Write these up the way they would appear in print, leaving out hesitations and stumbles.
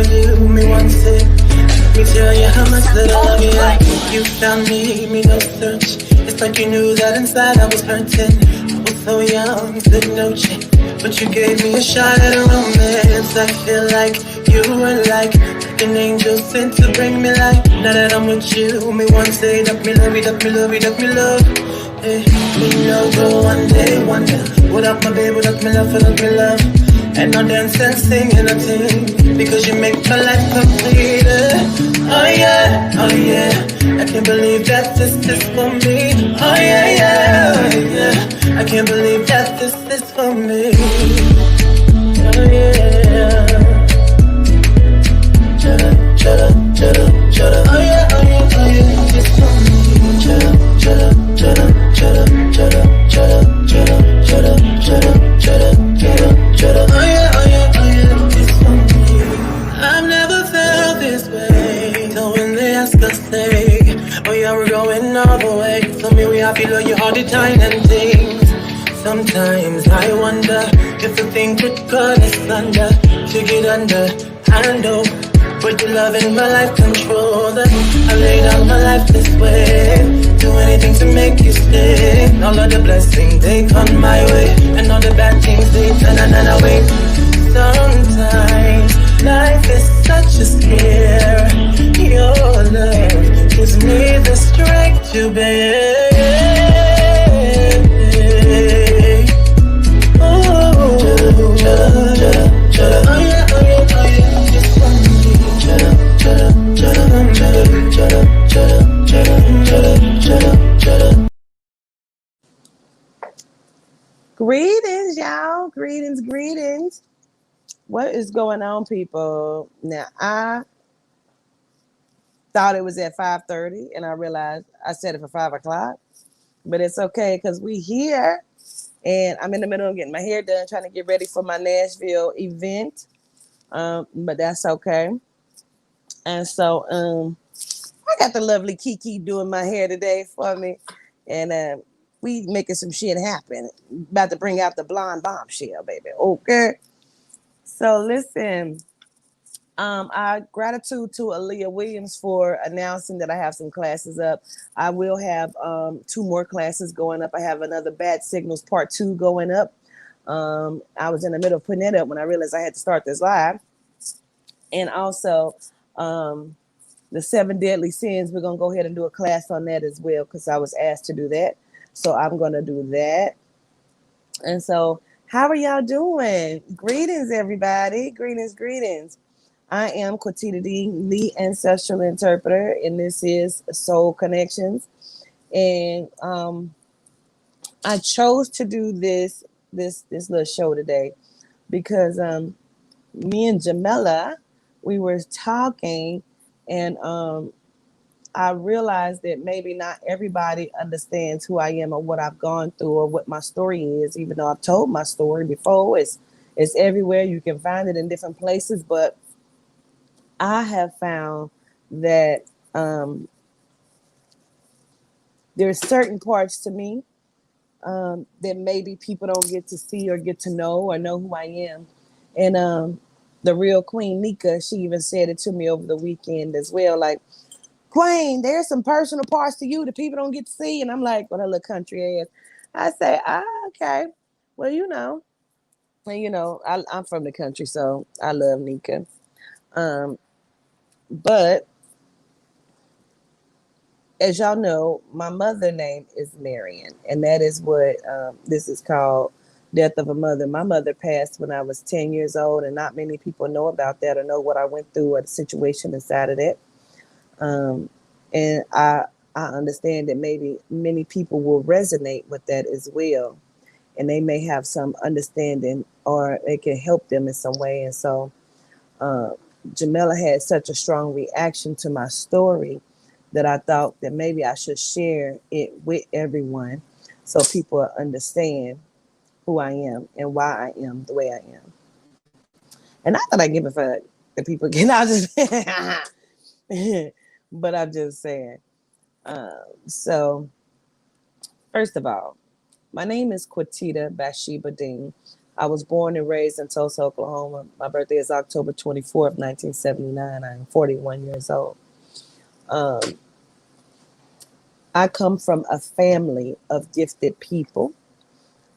love you, me want it. Let me tell you how much that I love you. You found me no search. It's like you knew that inside I was hurting. I was so young, said no chance, but you gave me a shot at a romance. I feel like you were like an angel sent to bring me life. Now that I'm with you, me want say that me love you, that me love you, that me love. Hey, me know go one day, wonder. Without my baby, without me love, without me love. And I dance and sing and I sing because you make my life complete. Oh yeah, oh yeah. I can't believe that this is for me. Oh yeah, yeah, oh yeah. I can't believe that this is for me. Oh yeah. Chada, chada, chada, chada. Oh yeah, oh yeah, oh yeah. It's for me. Chada, chada, chada, chada, chada, chada, chada, chada, chada, chada, chada, chada. Oh yeah, oh yeah, oh yeah. It's for me. I've never felt this way. So when they ask us, say, oh yeah, we're going all the way. Tell me we have feel like you all the time and things. Sometimes I wonder if the thing could cut us under, to get under. I know, but your love in my life control that. I laid out my life this way, do anything to make you stay. All of the blessings they come my way, and all the bad things they turn away. Sometimes life is such a scare. Your love gives me the strength to bear. Greetings, y'all. Greetings. What is going on, people? Now, I thought it was at 5:30, and I realized I set it for 5 o'clock. But it's okay because we here, and I'm in the middle of getting my hair done, trying to get ready for my Nashville event. But that's okay. And so I got the lovely Kiki doing my hair today for me. And we making some shit happen. About to bring out the blonde bombshell, baby. Okay. So listen, our gratitude to Aaliyah Williams for announcing that I have some classes up. I will have 2 more classes going up. I have another Bad Signals Part 2 going up. I was in the middle of putting it up when I realized I had to start this live. And also the 7 Deadly Sins, we're going to go ahead and do a class on that as well because I was asked to do that. So I'm going to do that. And so how are y'all doing? Greetings, everybody. Greetings. I am Quatita D, the ancestral interpreter, and this is Soul Connections. And I chose to do this little show today because me and Jamela, we were talking, and I realized that maybe not everybody understands who I am or what I've gone through or what my story is, even though I've told my story before. It's everywhere. You can find it in different places, but I have found that there's certain parts to me that maybe people don't get to see or get to know or know who I am. And the real Queen Nika, she even said it to me over the weekend as well, like, Queen, there's some personal parts to you that people don't get to see. And I'm like, what a little country ass. I say, okay. Well, I'm from the country, so I love Nika. But as y'all know, my mother name is Marion, and that is what this is called, Death of a Mother. My mother passed when I was 10 years old, and not many people know about that or know what I went through or the situation inside of that. And I understand that maybe many people will resonate with that as well, and they may have some understanding or it can help them in some way. And so Jamela had such a strong reaction to my story that I thought that maybe I should share it with everyone so people understand who I am and why I am the way I am. And not that I give a fuck that people get out just but I'm just saying. So first of all, my name is Quatita Bathsheba Dean. I was born and raised in Tulsa, Oklahoma. My birthday is October 24th, 1979. I am 41 years old. Um, I come from a family of gifted people,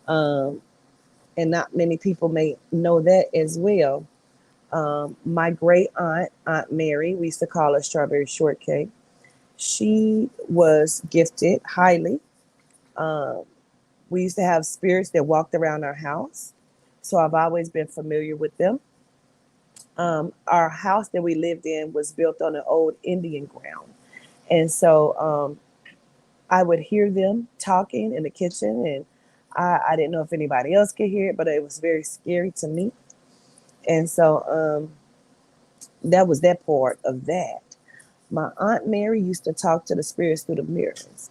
um, and not many people may know that as well. My great aunt, Aunt Mary, we used to call her Strawberry Shortcake. She was gifted highly. Um, we used to have spirits that walked around our house, so I've always been familiar with them. Our house that we lived in was built on an old Indian ground, and so I would hear them talking in the kitchen, and I didn't know if anybody else could hear it, but it was very scary to me. And so that was that part of that. My Aunt Mary used to talk to the spirits through the mirrors,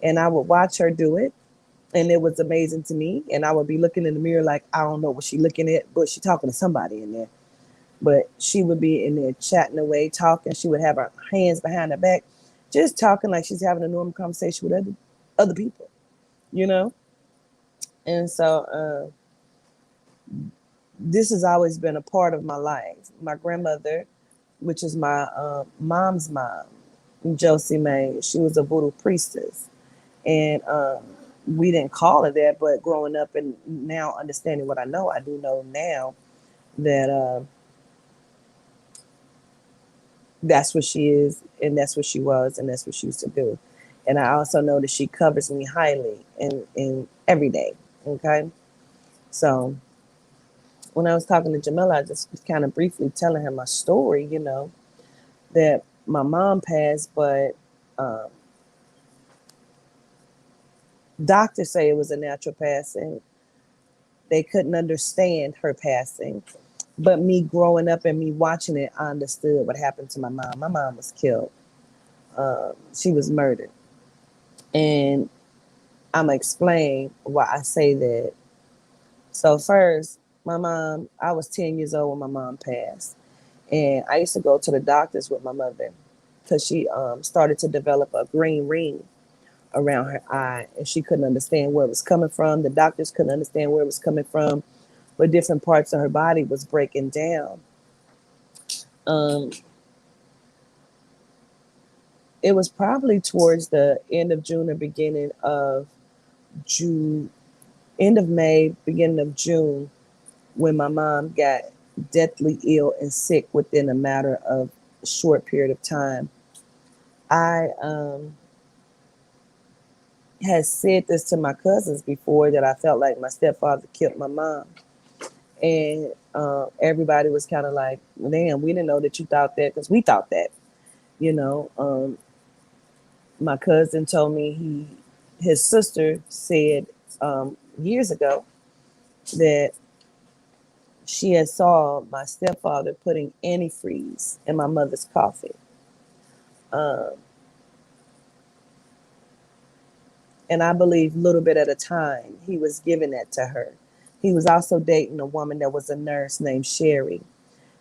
and I would watch her do it, and it was amazing to me. And I would be looking in the mirror like I don't know what she looking at, but she talking to somebody in there. But she would be in there chatting away, talking. She would have her hands behind her back, just talking like she's having a normal conversation with other people, you know. And so this has always been a part of my life. My grandmother, which is my mom's mom, Josie May, she was a voodoo priestess. And we didn't call it that, but growing up and now understanding what I know, I do know now that that's what she is, and that's what she was, and that's what she used to do. And I also know that she covers me highly in every day. Okay. So when I was talking to Jamila, I just was kind of briefly telling her my story, that my mom passed, but um, doctors say it was a natural passing. They couldn't understand her passing. But me growing up and me watching it, I understood what happened to my mom. My mom was killed. She was murdered. And I'm going to explain why I say that. So, first, my mom, I was 10 years old when my mom passed. And I used to go to the doctors with my mother because she started to develop a green ring around her eye. And she couldn't understand where it was coming from. The doctors couldn't understand where it was coming from, but different parts of her body was breaking down. Um, it was probably towards the end of June or beginning of June, end of May, beginning of June, when my mom got deathly ill and sick within a matter of a short period of time. I had said this to my cousins before that I felt like my stepfather killed my mom. And everybody was kind of like, damn, we didn't know that you thought that because we thought that, you know. My cousin told me his sister said years ago that she had saw my stepfather putting antifreeze in my mother's coffee. Um, and I believe a little bit at a time he was giving that to her. He was also dating a woman that was a nurse named Sherry.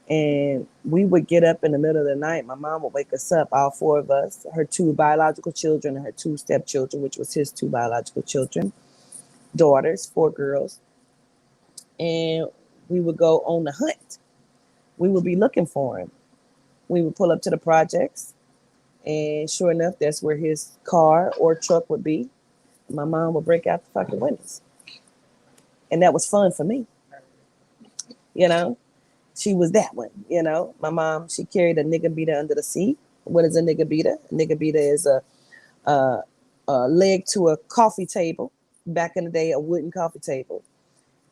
And we would get up in the middle of the night. My mom would wake us up, all four of us, her two biological children and her two stepchildren, which was his two biological children, daughters, four girls. And we would go on the hunt. We would be looking for him. We would pull up to the projects, and sure enough, that's where his car or truck would be. My mom would break out the fucking windows. And that was fun for me, you know? She was that one, you know? My mom, she carried a nigga beater under the seat. What is a nigga beater? A nigga beater is a leg to a coffee table. Back in the day, a wooden coffee table.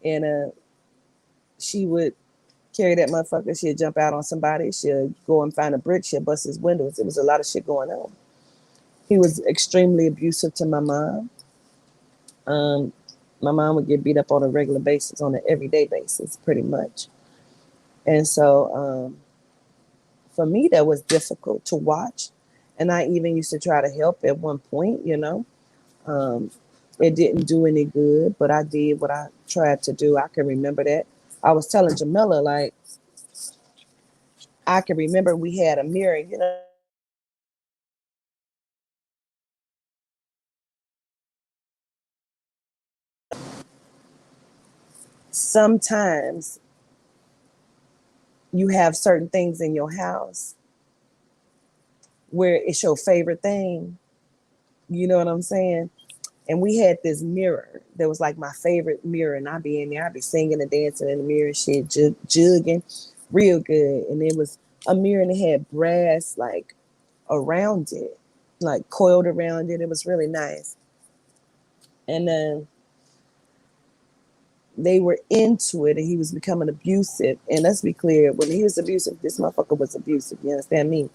And she would carry that motherfucker. She'd jump out on somebody. She'd go and find a brick. She'd bust his windows. There was a lot of shit going on. He was extremely abusive to my mom. Um, my mom would get beat up on a regular basis, on an everyday basis, pretty much. And so for me, that was difficult to watch. And I even used to try to help at one point, you know. Um, it didn't do any good, but I did what I tried to do. I can remember that. I was telling Jamila, like, I can remember we had a mirror, you know, we had a mirror in our room. And sometimes you have certain things in your house where it's your favorite thing. You know what I'm saying? And we had this mirror that was like my favorite mirror, and I'd be in there, I'd be singing and dancing in the mirror and shit, jugging real good. And it was a mirror and it had brass like around it, like coiled around it. It was really nice. And then they were into it, and he was becoming abusive. And let's be clear, when he was abusive, this motherfucker was abusive. You understand me?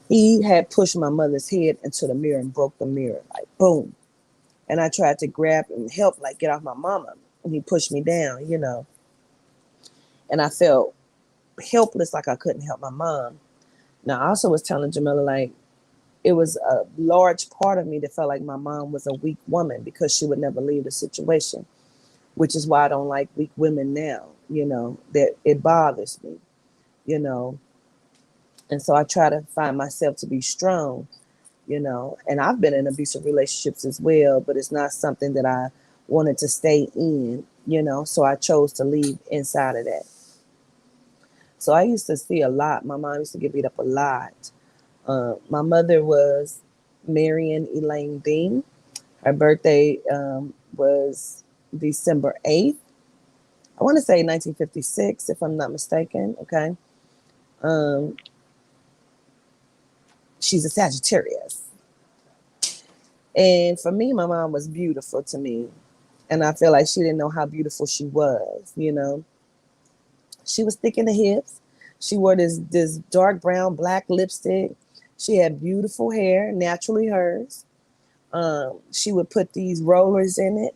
He had pushed my mother's head into the mirror and broke the mirror, like boom. And I tried to grab and help, like get off my mama. And he pushed me down, you know. And I felt helpless, like I couldn't help my mom. Now, I also was telling Jamila, like, it was a large part of me that felt like my mom was a weak woman because she would never leave the situation, which is why I don't like weak women now, you know, that it bothers me, you know. And so I try to find myself to be strong, you know. And I've been in abusive relationships as well, but it's not something that I wanted to stay in, you know. So I chose to leave inside of that. So I used to see a lot. My mom used to get beat up a lot. My mother was Marion Elaine Dean. Her birthday was December 8th. I want to say 1956, if I'm not mistaken. Okay. Um, she's a Sagittarius. And for me, my mom was beautiful to me. And I feel like she didn't know how beautiful she was, you know. She was thick in the hips. She wore this dark brown, black lipstick. She had beautiful hair, naturally hers. She would put these rollers in it,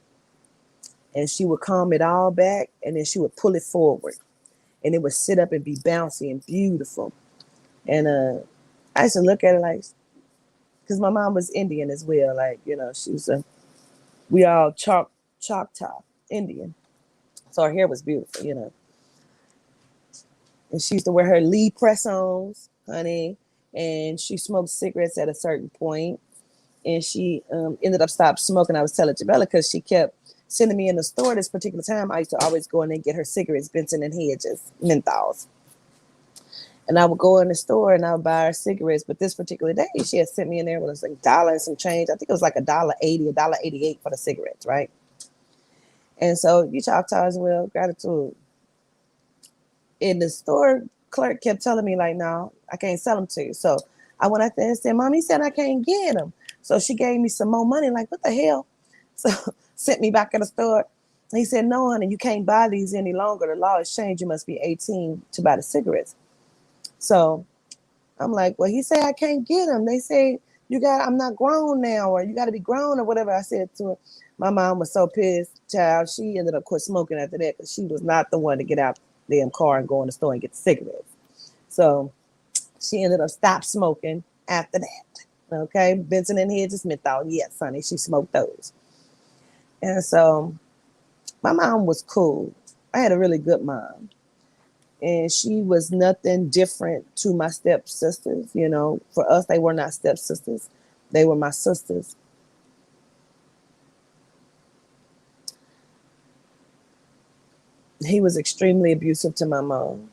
and she would comb it all back, and then she would pull it forward. And it would sit up and be bouncy and beautiful. And I used to look at it like, because my mom was Indian as well. Like, you know, we all Choctaw Indian. So her hair was beautiful, you know. And she used to wear her Lee press-ons, honey. And she smoked cigarettes at a certain point. And she ended up stopped smoking. I was telling Jabella because she kept sending me in the store this particular time. I used to always go in and get her cigarettes, Benson and Hedges, menthols. And I would go in the store and I would buy her cigarettes. But this particular day, she had sent me in there with like $1 and some change. I think it was like $1.80, $1.88 for the cigarettes, right? And so you Choctaw as well, gratitude. And the store clerk kept telling me, like, no, I can't sell them to you. So I went out there and said, Mommy said I can't get them. So she gave me some more money. Like, what the hell? So sent me back in the store. He said, no, honey, you can't buy these any longer. The law has changed. You must be 18 to buy the cigarettes. So I'm like, well, he said I can't get them. They say, I'm not grown now, or you got to be grown or whatever. I said to her. My mom was so pissed, child. She ended up quit smoking after that because she was not the one to get out the damn car and go in the store and get the cigarettes. So she ended up stopped smoking after that. Okay, Benson and Hedges menthol, yes, honey, she smoked those. And so my mom was cool. I had a really good mom. And she was nothing different to my stepsisters. You know, for us, they were not stepsisters. They were my sisters. He was extremely abusive to my mom.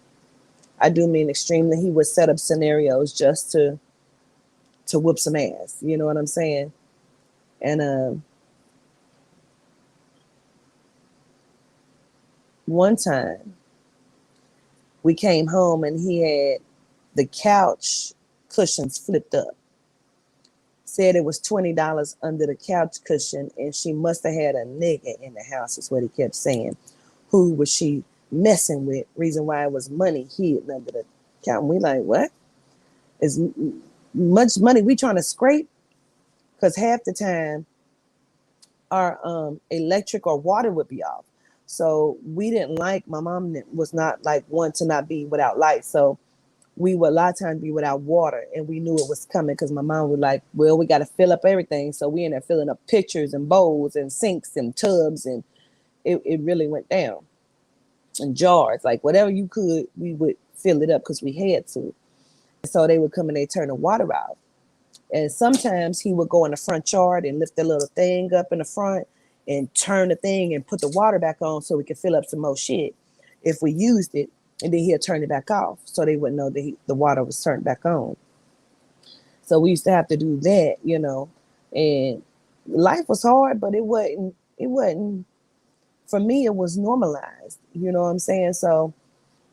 I do mean extremely. He would set up scenarios just to whoop some ass. You know what I'm saying? And one time we came home and he had the couch cushions flipped up. Said it was $20 under the couch cushion, and she must have had a nigga in the house, is what he kept saying. Who was she messing with? Reason why it was money hidden under the couch. And we like, what? As much money we trying to scrape? Because half the time our electric or water would be off. So we didn't like, my mom was not like one to not be without light. So we would a lot of times be without water, and we knew it was coming because my mom was like, well, we got to fill up everything. So we ended up filling up pitchers and bowls and sinks and tubs, and it really went down. And jars, like whatever you could, we would fill it up because we had to. So they would come and they turn the water off. And sometimes he would go in the front yard and lift the little thing up in the front, and turn the thing and put the water back on so we could fill up some more shit if we used it, and then he'll turn it back off so they wouldn't know that the water was turned back on. So we used to have to do that, and life was hard, but it wasn't for me, it was normalized, you know what I'm saying? So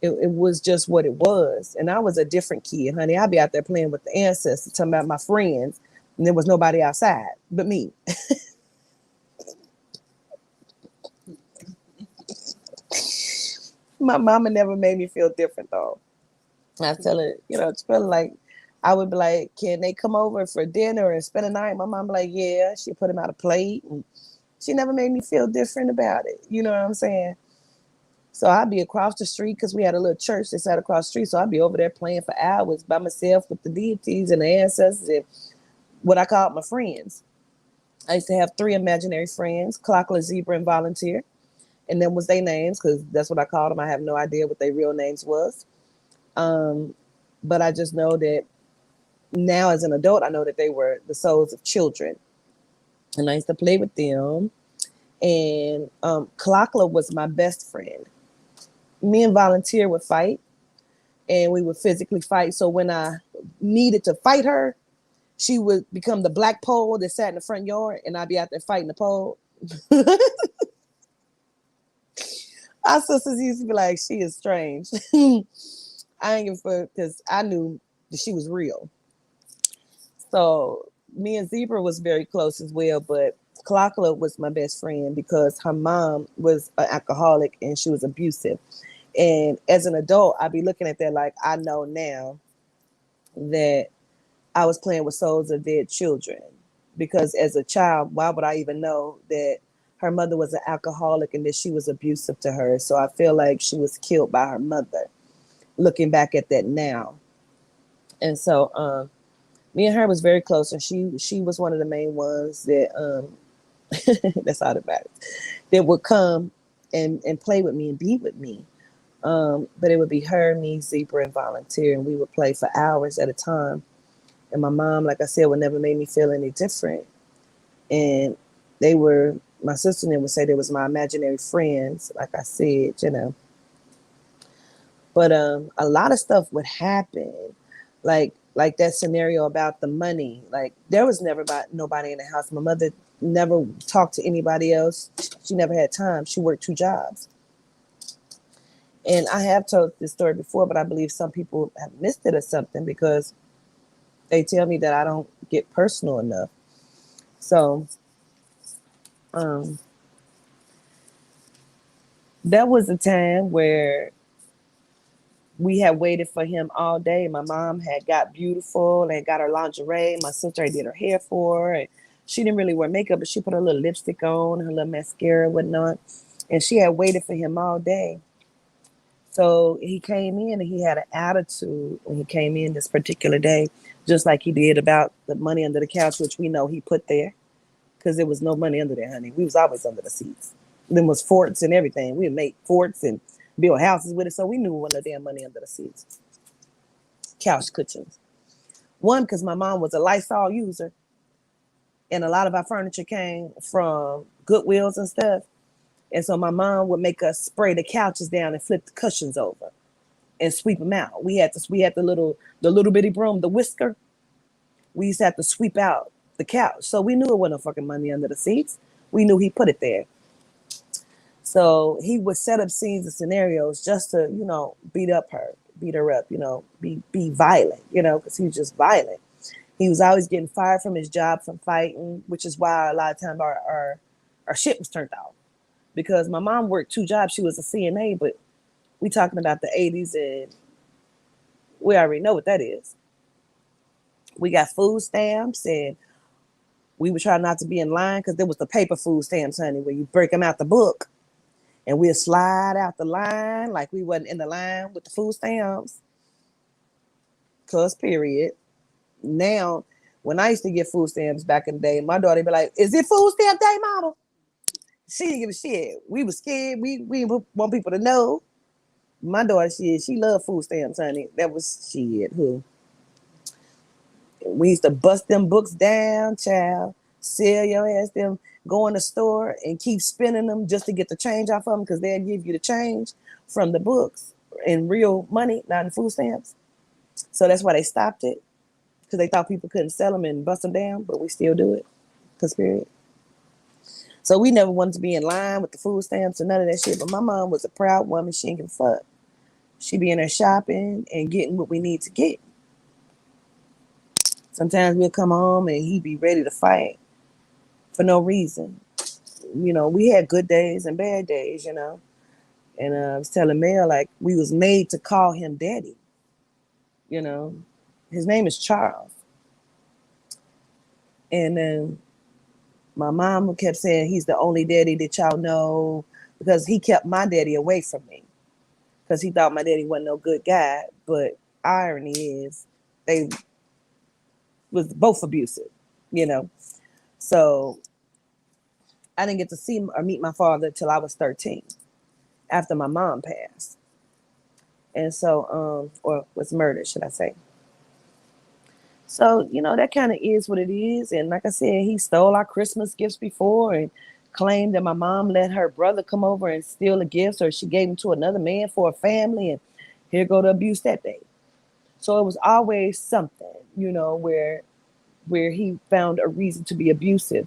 it was just what it was. And I was a different kid, honey. I'd be out there playing with the ancestors, talking about my friends, and there was nobody outside but me. My mama never made me feel different though. I tell her, it's feeling like I would be like, can they come over for dinner and spend the night? My mom be like, yeah. She put him out a plate, and she never made me feel different about it. You know what I'm saying? So I'd be across the street because we had a little church that sat across the street. So I'd be over there playing for hours by myself with the deities and the ancestors and what I called my friends. I used to have 3 imaginary friends, Clockler, Zebra, and Volunteer. And them was their names because that's what I called them. I have no idea what their real names was. But I just know that now as an adult, I know that they were the souls of children. And I used to play with them. And Clockler was my best friend. Me and Volunteer would fight, and we would physically fight. So when I needed to fight her, she would become the black pole that sat in the front yard, and I'd be out there fighting the pole. Our sisters used to be like, she is strange. I ain't give a fuck because I knew that she was real. So me and Zebra was very close as well, but Clockler was my best friend because her mom was an alcoholic and she was abusive. And as an adult, I'd be looking at that like I know now that I was playing with souls of dead children. Because as a child, why would I even know that her mother was an alcoholic and that she was abusive to her? So I feel like she was killed by her mother, looking back at that now. And so me and her was very close, and she was one of the main ones that that's all that matters, that would come and play with me and be with me. But it would be her, me, Zebra, and Volunteer, and we would play for hours at a time. And my mom, like I said, would never make me feel any different. And my sister and them would say they was my imaginary friends, like I said. But a lot of stuff would happen, like that scenario about the money. Like there was never nobody in the house. My mother never talked to anybody else. She never had time. She worked 2 jobs. And I have told this story before, but I believe some people have missed it or something because they tell me that I don't get personal enough. So that was a time where we had waited for him all day. My mom had got beautiful and got her lingerie. My sister did her hair for her. And she didn't really wear makeup, but she put her little lipstick on, her little mascara and whatnot. And she had waited for him all day. So he came in and he had an attitude when he came in this particular day, just like he did about the money under the couch, which we know he put there because there was no money under there, honey. We was always under the seats. There was forts and everything. We would make forts and build houses with it, so we knew there wasn't no damn money under the seats. Couch cushions. One, because my mom was a Lysol user, and a lot of our furniture came from Goodwills and stuff. And so my mom would make us spray the couches down and flip the cushions over and sweep them out. We had the little bitty broom, the whisker. We used to have to sweep out the couch. So we knew it wasn't no fucking money under the seats. We knew he put it there. So he would set up scenes and scenarios just to, beat her up, be violent, because he was just violent. He was always getting fired from his job from fighting, which is why a lot of times our shit was turned off. Because my mom worked 2 jobs. She was a CNA, but we talking about the 80s, and we already know what that is. We got food stamps, and we would try not to be in line because there was the paper food stamps, honey, where you break them out the book, and we'd slide out the line like we wasn't in the line with the food stamps. Cause period. Now, when I used to get food stamps back in the day, my daughter would be like, "Is it food stamp day, mama?" She didn't give a shit. We was scared. We didn't want people to know. My daughter, she loved food stamps, honey. That was shit. Who? We used to bust them books down, child. sell your ass them, go in the store and keep spending them just to get the change off of them because they'll give you the change from the books in real money, not in food stamps. So that's why they stopped it because they thought people couldn't sell them and bust them down, but we still do it. Cause period. So we never wanted to be in line with the food stamps or none of that shit. But my mom was a proud woman. She ain't give a fuck. She be in there shopping and getting what we need to get. Sometimes we'll come home and he be ready to fight for no reason. We had good days and bad days, And I was telling Mel, like, we was made to call him daddy. You know, his name is Charles. And then my mom kept saying he's the only daddy that y'all know because he kept my daddy away from me because he thought my daddy wasn't no good guy. But irony is they was both abusive. So I didn't get to see or meet my father till I was 13 after my mom passed. And so, or was murdered, should I say. So, that kind of is what it is. And like I said, he stole our Christmas gifts before and claimed that my mom let her brother come over and steal the gifts or she gave them to another man for a family. And here go the abuse that day. So it was always something, where he found a reason to be abusive.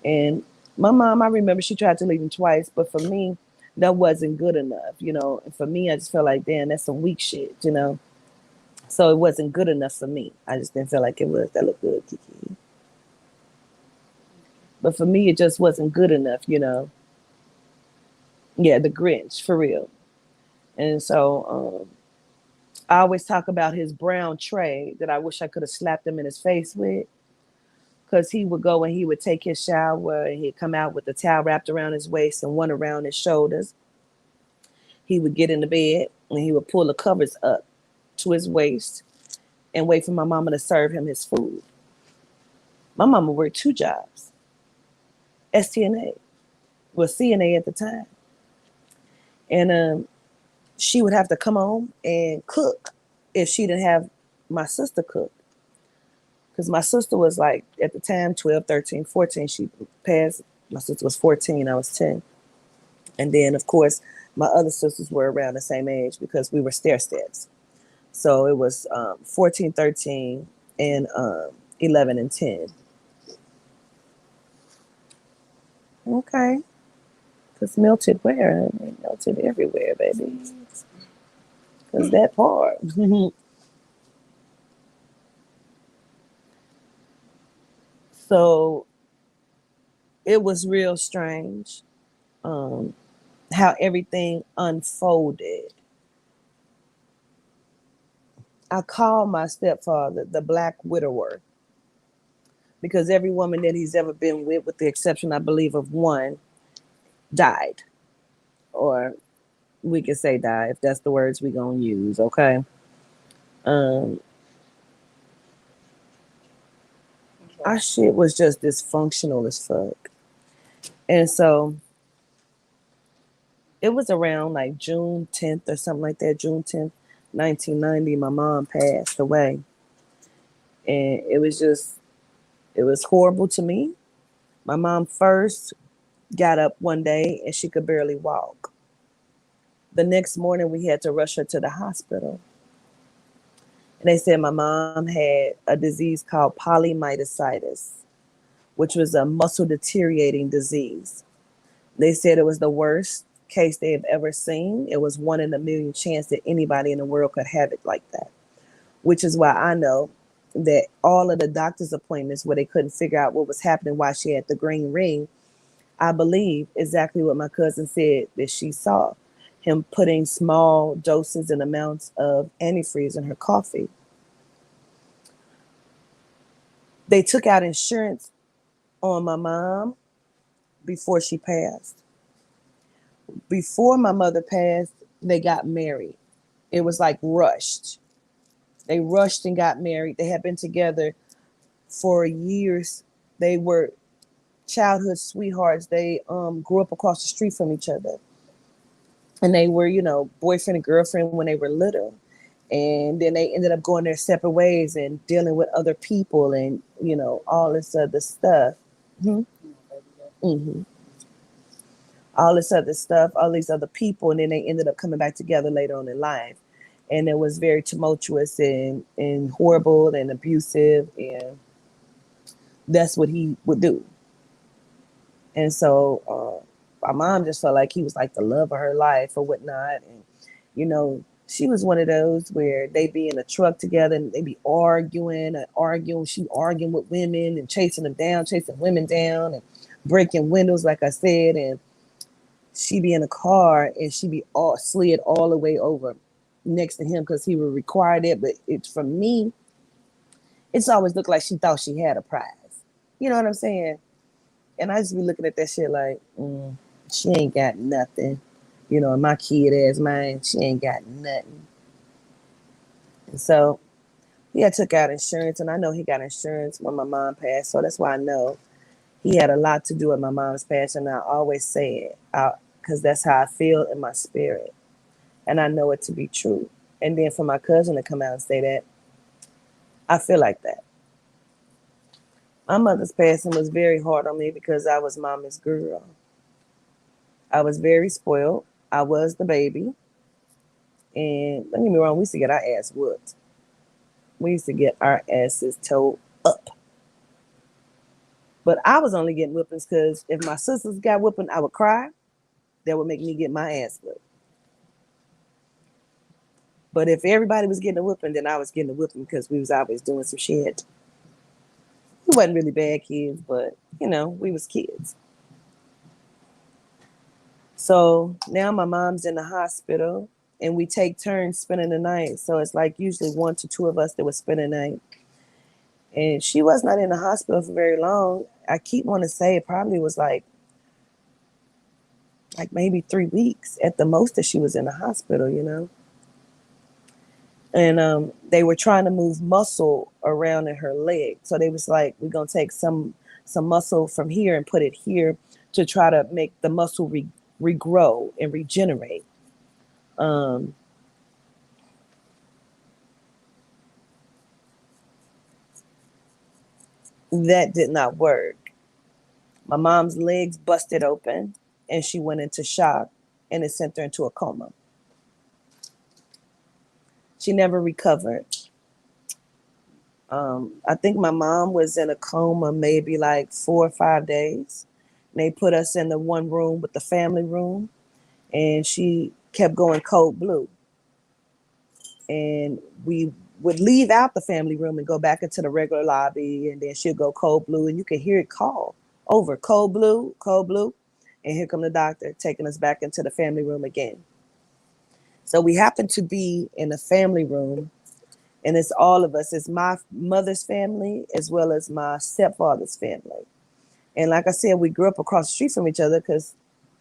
And my mom, I remember she tried to leave him twice. But for me, that wasn't good enough, And for me, I just felt like, damn, that's some weak shit. So it wasn't good enough for me. I just didn't feel like it was. That looked good, Kiki. But for me, it just wasn't good enough. Yeah, the Grinch, for real. And so I always talk about his brown tray that I wish I could have slapped him in his face with. Because he would go and he would take his shower and he'd come out with the towel wrapped around his waist and one around his shoulders. He would get in the bed and he would pull the covers up to his waist and wait for my mama to serve him his food. My mama worked 2 jobs. STNA. Well, CNA at the time. And she would have to come home and cook if she didn't have my sister cook. Because my sister was like, at the time, 12, 13, 14. She passed. My sister was 14. I was 10. And then, of course, my other sisters were around the same age because we were stair steps. So it was 14, 13, and 11 and 10. Okay. Because melted where? It melted everywhere, baby. Because that part. So it was real strange how everything unfolded. I call my stepfather the Black Widower because every woman that he's ever been with the exception, I believe, of one, died. Or we can say die if that's the words we're going to use, okay? Um, our shit was just dysfunctional as fuck. And so it was around like June 10th or something like that, June 10th, 1990, my mom passed away. And it was horrible to me. My mom first got up one day and she could barely walk. The next morning, we had to rush her to the hospital. And they said my mom had a disease called polymyositis, which was a muscle deteriorating disease. They said it was the worst case they have ever seen. It was 1 in a million chance that anybody in the world could have it like that, which is why I know that all of the doctor's appointments where they couldn't figure out what was happening, why she had the green ring, I believe exactly what my cousin said that she saw. Him putting small doses and amounts of antifreeze in her coffee. They took out insurance on my mom before she passed. Before my mother passed, they got married. It was like rushed. They rushed and got married. They had been together for years. They were childhood sweethearts. They grew up across the street from each other. And they were, boyfriend and girlfriend when they were little. And then they ended up going their separate ways and dealing with other people and, all this other stuff. Hmm. Hmm. All this other stuff, all these other people, and then they ended up coming back together later on in life. And it was very tumultuous and horrible and abusive, and that's what he would do. And so my mom just felt like he was like the love of her life or whatnot. And, she was one of those where they be in a truck together and they be arguing and arguing. She arguing with women and chasing them down, chasing women down and breaking windows, like I said. And she be in a car and she be all slid all the way over next to him because he would require it. But it's for me, it's always looked like she thought she had a prize. You know what I'm saying? And I just be looking at that shit like, she ain't got nothing. And my kid as mine, she ain't got nothing. And so he had took out insurance, and I know he got insurance when my mom passed. So that's why I know he had a lot to do with my mom's passing. And I always say it because that's how I feel in my spirit. And I know it to be true. And then for my cousin to come out and say that, I feel like that. My mother's passing was very hard on me because I was mama's girl. I was very spoiled. I was the baby. And don't get me wrong, we used to get our ass whooped. We used to get our asses towed up. But I was only getting whippings because if my sisters got whipping, I would cry. That would make me get my ass whipped. But if everybody was getting a whipping, then I was getting a whipping because we was always doing some shit. We wasn't really bad kids, but we was kids. So now my mom's in the hospital and we take turns spending the night. So it's like usually one to two of us that would spend the night. And she was not in the hospital for very long. I keep wanting to say it probably was like maybe 3 weeks at the most that she was in the hospital. And they were trying to move muscle around in her leg. So they was like, we're gonna take some muscle from here and put it here to try to make the muscle regrow and regenerate. Um, that did not work. My mom's legs busted open and she went into shock and it sent her into a coma. She never recovered. I think my mom was in a coma maybe like 4 or 5 days. And they put us in the one room with the family room and she kept going cold blue. And we would leave out the family room and go back into the regular lobby, and then she'd go cold blue, and you could hear it call over cold blue, and here come the doctor taking us back into the family room again. So we happened to be in the family room, and it's all of us. It's my mother's family as well as my stepfather's family. And like I said, we grew up across the street from each other because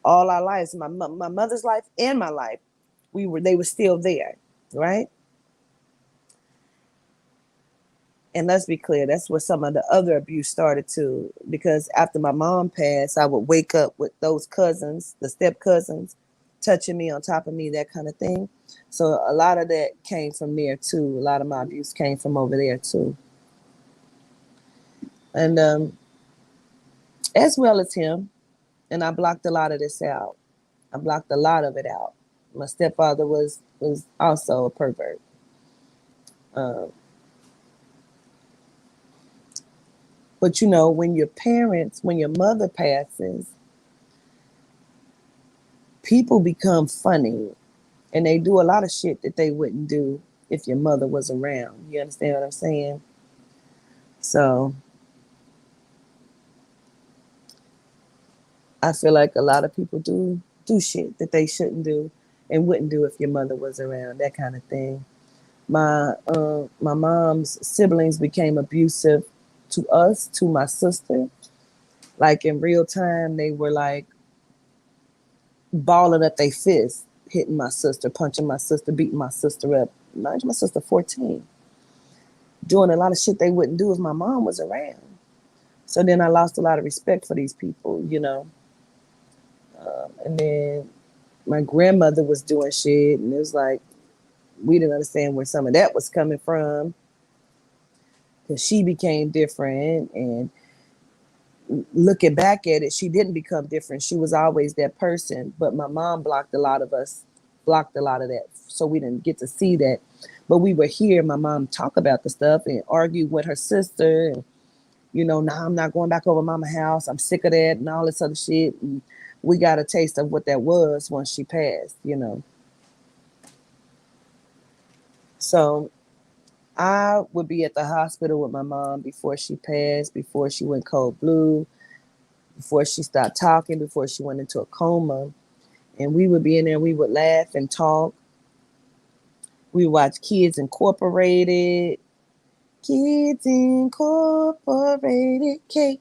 all our lives, my mother's life and my life, they were still there, right? And let's be clear, that's where some of the other abuse started too. Because after my mom passed, I would wake up with those cousins, the step cousins, touching me on top of me, that kind of thing. So a lot of that came from there too. A lot of my abuse came from over there too. And as well as him, and I blocked a lot of this out. I blocked a lot of it out. My stepfather was also a pervert. Um, but when when your mother passes, people become funny and they do a lot of shit that they wouldn't do if your mother was around. You understand what I'm saying? So I feel like a lot of people do shit that they shouldn't do and wouldn't do if your mother was around, that kind of thing. My mom's siblings became abusive to us, to my sister. Like in real time, they were like balling up their fists, hitting my sister, punching my sister, beating my sister up. Mind you, my sister 14, doing a lot of shit they wouldn't do if my mom was around. So then I lost a lot of respect for these people. And then my grandmother was doing shit, and it was like we didn't understand where some of that was coming from because she became different, and looking back at it, she didn't become different. She was always that person. But my mom blocked a lot of that. So we didn't get to see that. But we would hear my mom talk about the stuff and argue with her sister. And, nah, I'm not going back over mama's house. I'm sick of that and all this other shit. And we got a taste of what that was once she passed. So I would be at the hospital with my mom before she passed, before she went cold blue, before she stopped talking, before she went into a coma. And we would be in there, we would laugh and talk. We watch Kids Incorporated. Kids Incorporated, KIDSO.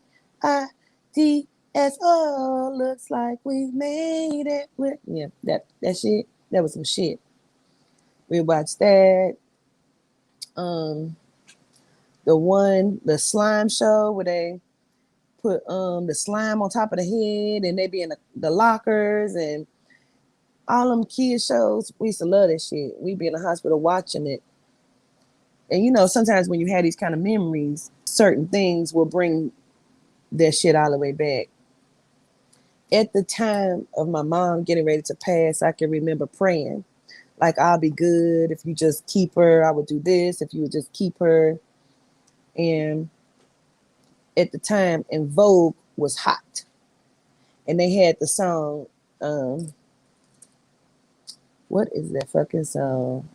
Looks like we made it. Yeah, that shit, that was some shit. We watched that. The slime show where they put the slime on top of the head and they be in the lockers and all them kid shows. We used to love that shit. We'd be in the hospital watching it. And sometimes when you have these kind of memories, certain things will bring that shit all the way back. At the time of my mom getting ready to pass, I can remember praying, like, I'll be good if you just keep her. I would do this if you would just keep her. And at the time, En Vogue was hot. And they had the song, what is that fucking song?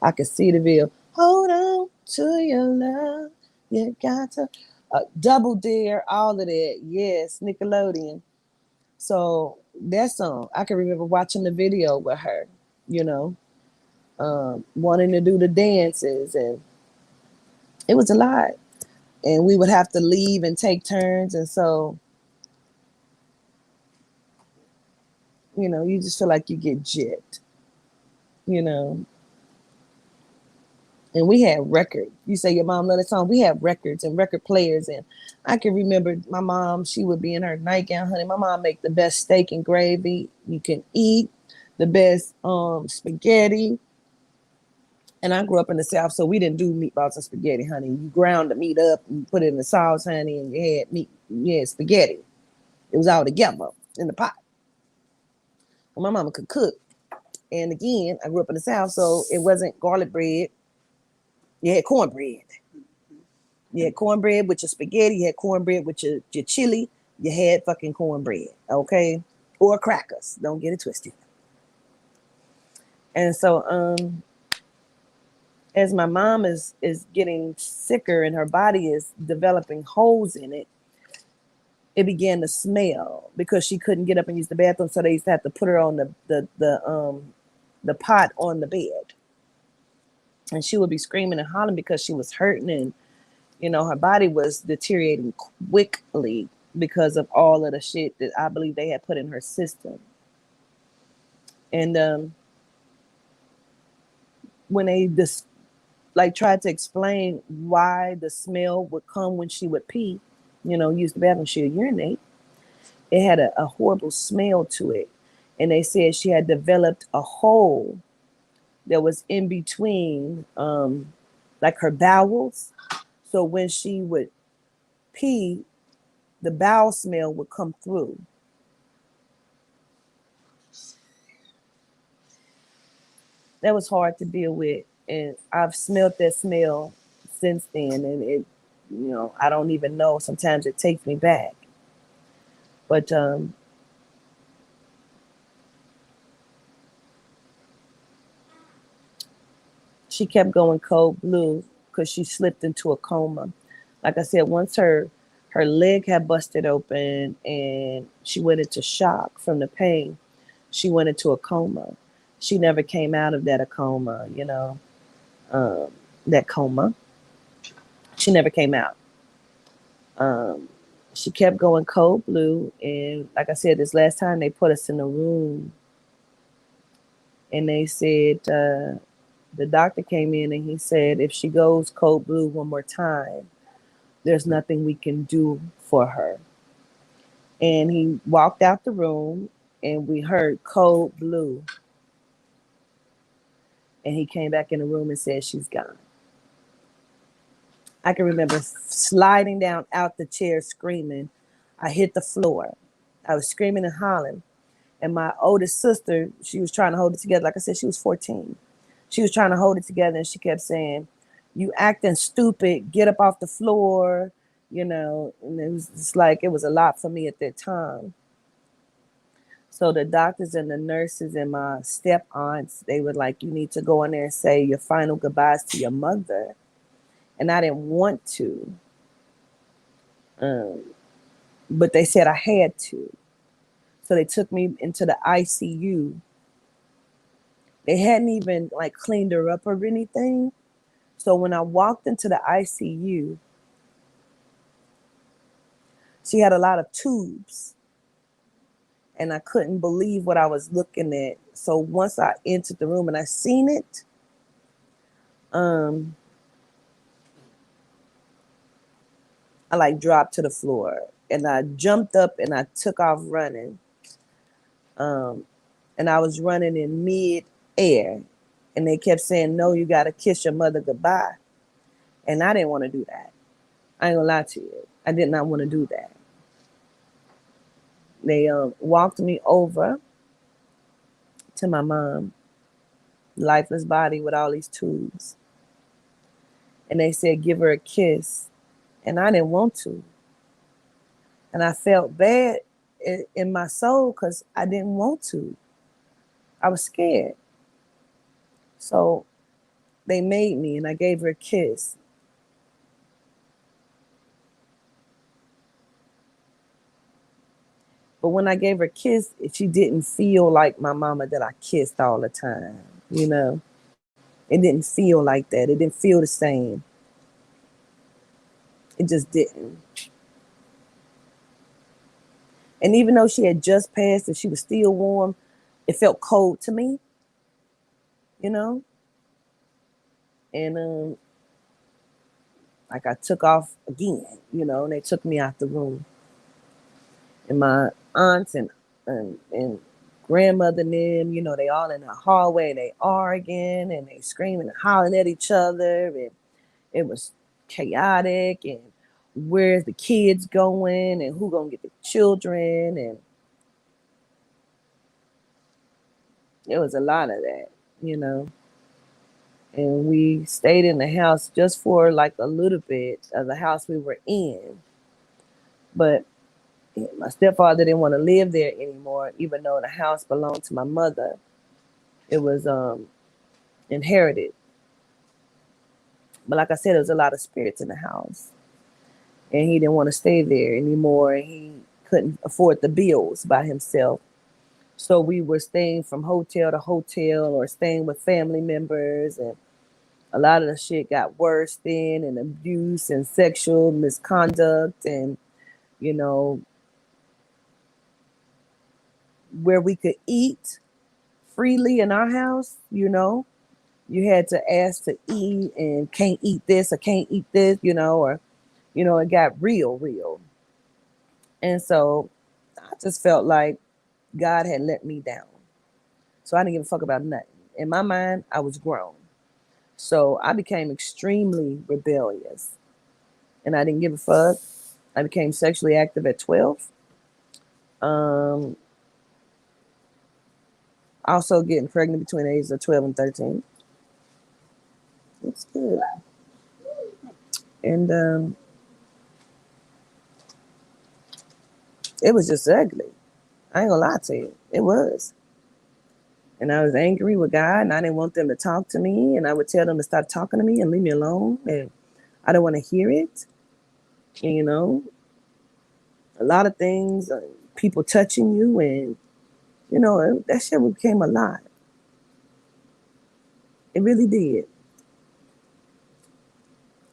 I can see the video. Hold on to your love. You got to. Double Dare, all of that. Yes, Nickelodeon. So that song, I can remember watching the video with her, wanting to do the dances. And it was a lot. And we would have to leave and take turns. And so, you just feel like you get gypped, you know. And we had records. You say your mom loved a song. We had records and record players. And I can remember my mom, she would be in her nightgown, honey. My mom make the best steak and gravy you can eat, the best spaghetti. And I grew up in the South, so we didn't do meatballs and spaghetti, honey. You ground the meat up and put it in the sauce, honey, and you had meat, you had spaghetti. It was all together in the pot. Well, my mama could cook. And again, I grew up in the South, so it wasn't garlic bread. You had cornbread. You had cornbread with your spaghetti. You had cornbread with your chili. You had fucking cornbread, okay? Or crackers. Don't get it twisted. And so as my mom is getting sicker and her body is developing holes in it, it began to smell because she couldn't get up and use the bathroom, so they used to have to put her on the pot on the bed. And she would be screaming and hollering because she was hurting, and her body was deteriorating quickly because of all of the shit that I believe they had put in her system. And when they tried to explain why the smell would come when she would pee, use the bathroom, she would urinate, it had a horrible smell to it. And they said she had developed a hole that was in between like her bowels. So when she would pee, the bowel smell would come through. That was hard to deal with. And I've smelled that smell since then. And it, I don't even know. Sometimes it takes me back. But she kept going cold blue because she slipped into a coma. Like I said, once her leg had busted open and she went into shock from the pain, she went into a coma. She never came out of that coma, that coma. She never came out. She kept going cold blue. And like I said, this last time they put us in a room and they said, the doctor came in and he said, if she goes cold blue one more time, there's nothing we can do for her. And he walked out the room and we heard cold blue. And he came back in the room and said, she's gone. I can remember sliding down out the chair screaming. I hit the floor. I was screaming and hollering. And my oldest sister, she was trying to hold it together. Like I said, she was 14. She was trying to hold it together, and she kept saying, "You acting stupid. Get up off the floor." You know, and it was just like, it was a lot for me at that time. So the doctors and the nurses and my step aunts, they were like, "You need to go in there and say your final goodbyes to your mother." And I didn't want to, um, but they said I had to. So they took me into the ICU. They hadn't even like cleaned her up or anything. So when I walked into the ICU, she had a lot of tubes, and I couldn't believe what I was looking at. So once I entered the room and I seen it, um, I like dropped to the floor, and I jumped up and I took off running. Um, and I was running in mid air, and they kept saying, "No, you got to kiss your mother goodbye." And I didn't want to do that. I ain't gonna lie to you. I did not want to do that. They walked me over to my mom, lifeless body with all these tubes. And they said, "Give her a kiss." And I didn't want to. And I felt bad in my soul because I didn't want to. I was scared. So they made me, and I gave her a kiss. But when I gave her a kiss, she didn't feel like my mama that I kissed all the time. You know, it didn't feel like that. It didn't feel the same. It just didn't. And even though she had just passed and she was still warm, it felt cold to me, you know? And like I took off again, you know, and they took me out the room. And my aunts and grandmother and them, you know, they all in the hallway, they arguing and they screaming and hollering at each other. And it was chaotic. And where's the kids going and who gonna get the children? And it was a lot of that, you know. And we stayed in the house just for like a little bit of the house we were in. But my stepfather didn't want to live there anymore, even though the house belonged to my mother. It was inherited. But like I said, there was a lot of spirits in the house. And he didn't want to stay there anymore. And he couldn't afford the bills by himself. So we were staying from hotel to hotel or staying with family members. And a lot of the shit got worse then, and abuse and sexual misconduct, and you know, where we could eat freely in our house, you know, you had to ask to eat and can't eat this or can't eat this, you know, or you know, it got real. And so I just felt like God had let me down. So I didn't give a fuck about nothing. In my mind, I was grown. So I became extremely rebellious, and I didn't give a fuck. I became sexually active at 12. Um, Also getting pregnant between the ages of 12 and 13. It's good. And it was just ugly. I ain't gonna lie to you. It was. And I was angry with God, and I didn't want them to talk to me. And I would tell them to stop talking to me and leave me alone. And I don't want to hear it. And, you know, a lot of things, people touching you, and, you know, that shit became a lot. It really did.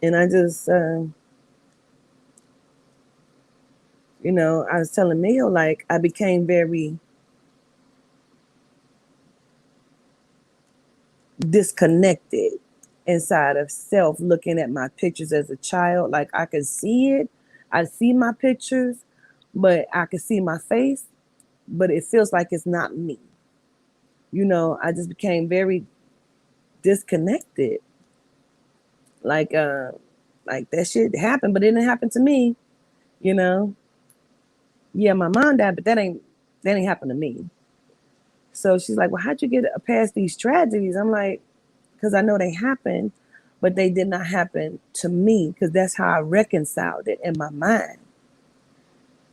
And I just, you know, I was telling Neil, like, I became very disconnected inside of self, looking at my pictures as a child. Like, I could see it. I see my pictures, but I could see my face, but it feels like it's not me. You know, I just became very disconnected. Like, like that shit happened, but it didn't happen to me, you know? yeah, my mom died, but that ain't happened to me. So she's like, well, how'd you get past these tragedies? I'm like, because I know they happened, but they did not happen to me, because that's how I reconciled it in my mind,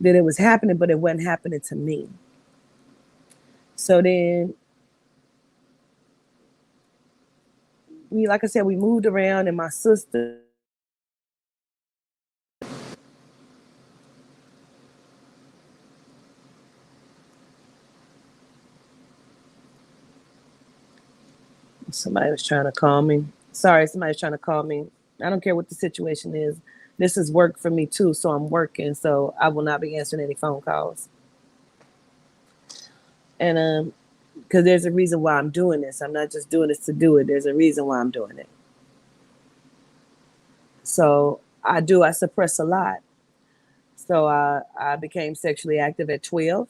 that it was happening, but it wasn't happening to me. So then, like I said, we moved around, and my sister, somebody was trying to call me. Sorry, somebody's trying to call me. I don't care what the situation is. This is work for me too, so I'm working, so I will not be answering any phone calls. And because there's a reason why I'm doing this. I'm not just doing this to do it. There's a reason why I'm doing it. So I suppress a lot. So I became sexually active at 12,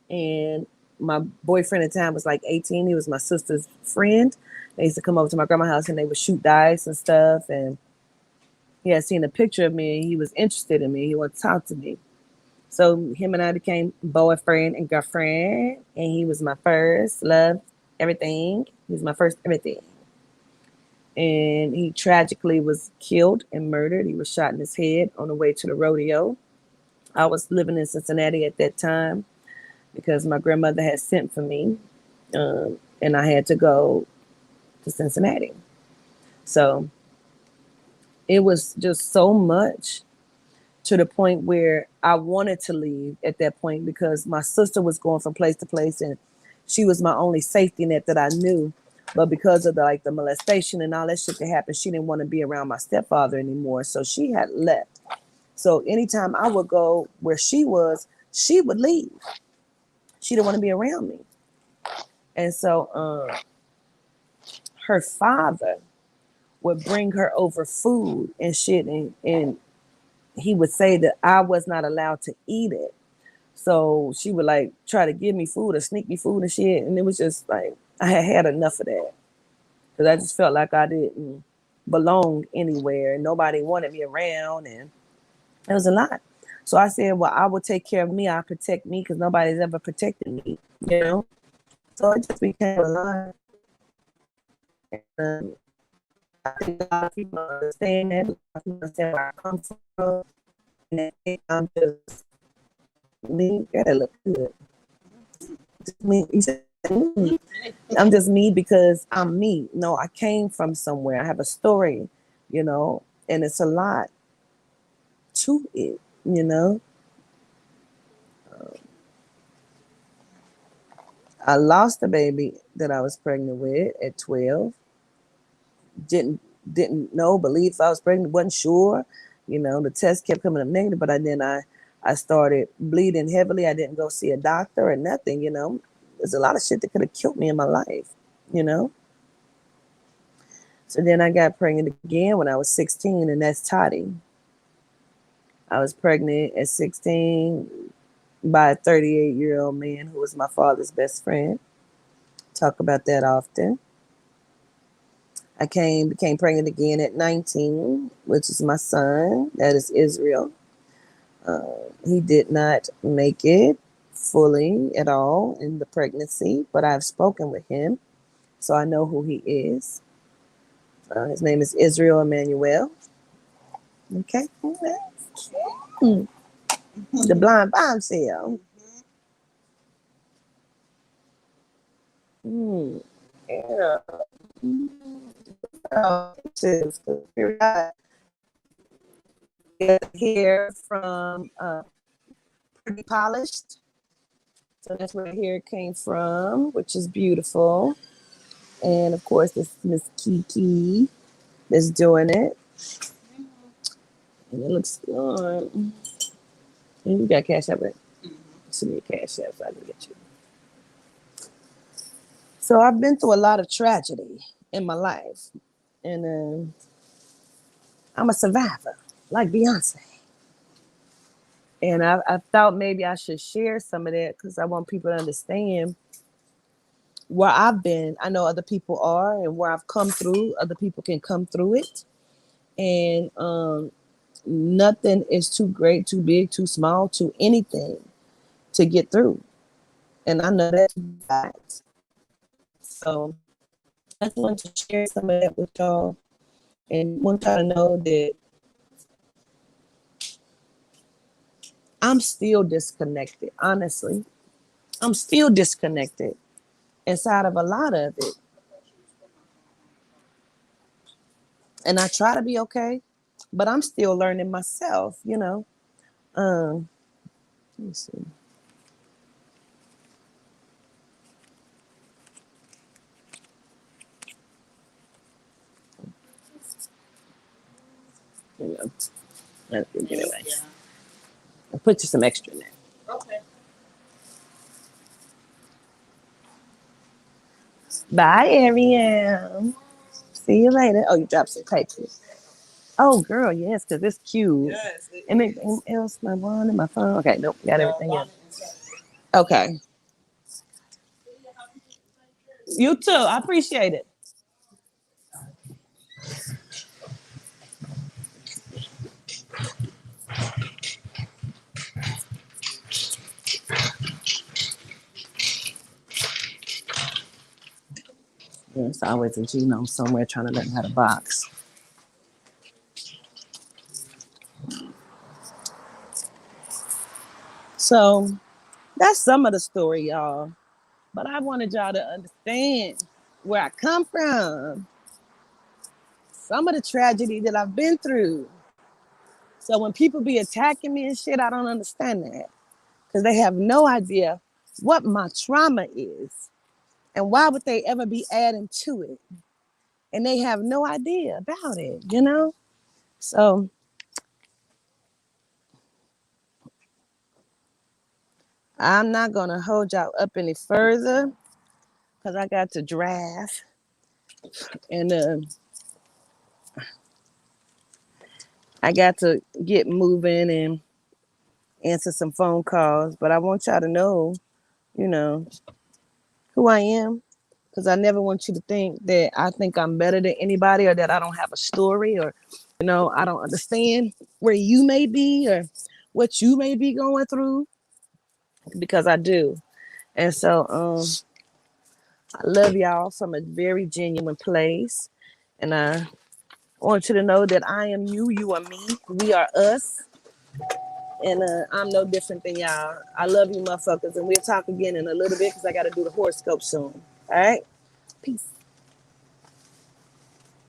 and my boyfriend at the time was like 18. He was my sister's friend. They used to come over to my grandma's house, and they would shoot dice and stuff. And he had seen a picture of me, and he was interested in me. He wanted to talk to me. So him and I became boyfriend and girlfriend, and he was my first love, everything. He was my first everything. And he tragically was killed and murdered. He was shot in his head on the way to the rodeo. I was living in Cincinnati at that time because my grandmother had sent for me, and I had to go to Cincinnati. So it was just so much, to the point where I wanted to leave at that point, because my sister was going from place to place, and she was my only safety net that I knew. But because of the molestation and all that shit that happened, she didn't want to be around my stepfather anymore. So she had left. So anytime I would go where she was, she would leave. She didn't want to be around me. And so her father would bring her over food and shit, and he would say that I was not allowed to eat it. So she would try to give me food or sneak me food and shit. And it was just like, I had had enough of that. Because I just felt like I didn't belong anywhere. And nobody wanted me around. And it was a lot. So I said, well, I will take care of me. I'll protect me, because nobody's ever protected me, you know? So it just became a lot. And I think a lot of people understand that. A lot of people understand where I come from. And I'm just me. Gotta look good. Me. I'm just me because I'm me. No, I came from somewhere. I have a story, and it's a lot to it. I lost the baby that I was pregnant with at 12. Didn't know, believe I was pregnant, wasn't sure. The test kept coming up negative, but I started bleeding heavily. I didn't go see a doctor or nothing. There's a lot of shit that could have killed me in my life. you know. So then I got pregnant again when I was 16, and that's Toddy. I was pregnant at 16 by a 38-year-old man who was my father's best friend. Talk about that often. I became pregnant again at 19, which is my son. That is Israel. He did not make it fully at all in the pregnancy, but I've spoken with him, so I know who he is. His name is Israel Emmanuel. Okay. The blind bombshell. Yeah. Hair from Pretty Polished. So that's where hair came from, which is beautiful. And of course, this is Miss Kiki that's doing it. And it looks good. And you got Cash App, right? Send me a Cash App so I can get you. So I've been through a lot of tragedy in my life. And I'm a survivor, like Beyonce. And I thought maybe I should share some of that because I want people to understand where I've been. I know other people are, and where I've come through, other people can come through it. And Nothing is too great, too big, too small, too anything to get through. And I know that's facts. So I just want to share some of that with y'all and want y'all to know that I'm still disconnected, honestly. I'm still disconnected inside of a lot of it. And I try to be okay, but I'm still learning myself, you know. Let me see. You know, that's good anyway. I'll put you some extra in there. Okay. Bye, Ariel. See you later. Oh, you dropped some papers. Oh, girl, yes, because it's cute. Yes. Anything else? My wand and my phone. Okay, nope, got everything else. Okay. You too. I appreciate it. Yeah, it's always a genome somewhere trying to learn how to box. So that's some of the story, y'all. But I wanted y'all to understand where I come from, some of the tragedy that I've been through. So when people be attacking me and shit, I don't understand that because they have no idea what my trauma is and why would they ever be adding to it. And they have no idea about it, you know? So I'm not going to hold y'all up any further because I got to draft and I got to get moving and answer some phone calls. But I want y'all to know, you know, who I am because I never want you to think that I think I'm better than anybody or that I don't have a story or, you know, I don't understand where you may be or what you may be going through because I do. And so I love y'all from a very genuine place. And I want you to know that I am you, you are me, we are us. And I'm no different than y'all. I love you, motherfuckers. And we'll talk again in a little bit because I got to do the horoscope soon. All right? Peace.